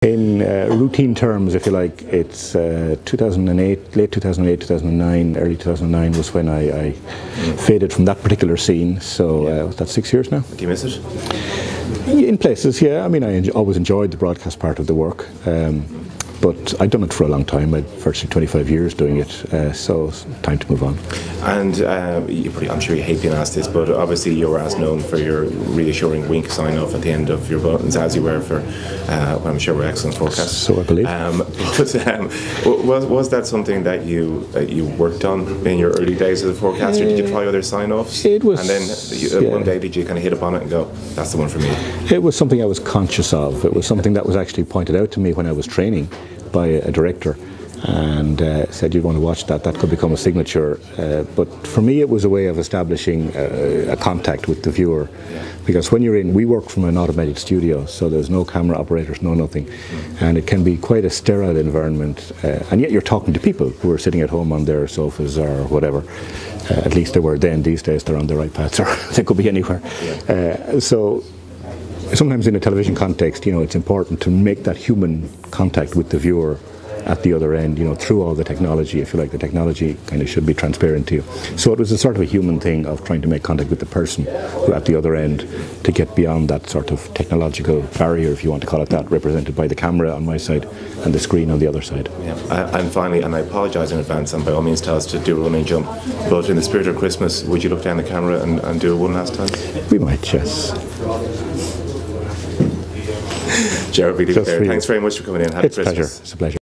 In routine terms, if you like, it's 2008, late 2008, 2009, early 2009 was when I faded from that particular scene. So that's 6 years now. Do you miss it? In places, yeah. I mean, I always enjoyed the broadcast part of the work. But I'd done it for a long time. I'd virtually 25 years doing it, so it's time to move on. And I'm sure you hate being asked this, but obviously you were as known for your reassuring wink sign-off at the end of your buttons as you were for what I'm sure were excellent forecasts. So I believe. Was that something that you worked on in your early days as a forecaster? Did you try other sign-offs? It was. And then one day did you kind of hit upon it and go, that's the one for me? It was something I was conscious of. It was something that was actually pointed out to me when I was training by a director, and said, you'd want to watch that, that could become a signature. But for me it was a way of establishing a contact with the viewer, because when you're we work from an automated studio, so there's no camera operators, no nothing, and it can be quite a sterile environment, and yet you're talking to people who are sitting at home on their sofas or whatever. At least they were then. These days they're on their iPads, or they could be anywhere. So sometimes in a television context, it's important to make that human contact with the viewer at the other end, through all the technology, if you like. The technology kind of should be transparent to you. So it was a sort of a human thing of trying to make contact with the person who at the other end, to get beyond that sort of technological barrier, if you want to call it that, represented by the camera on my side and the screen on the other side. Yeah. And finally, and I apologise in advance, and by all means tell us to do a running jump, but in the spirit of Christmas, would you look down the camera and do it one last time? We might, yes. Gerald, thanks very much for coming in. Happy Christmas. Pleasure. It's a pleasure.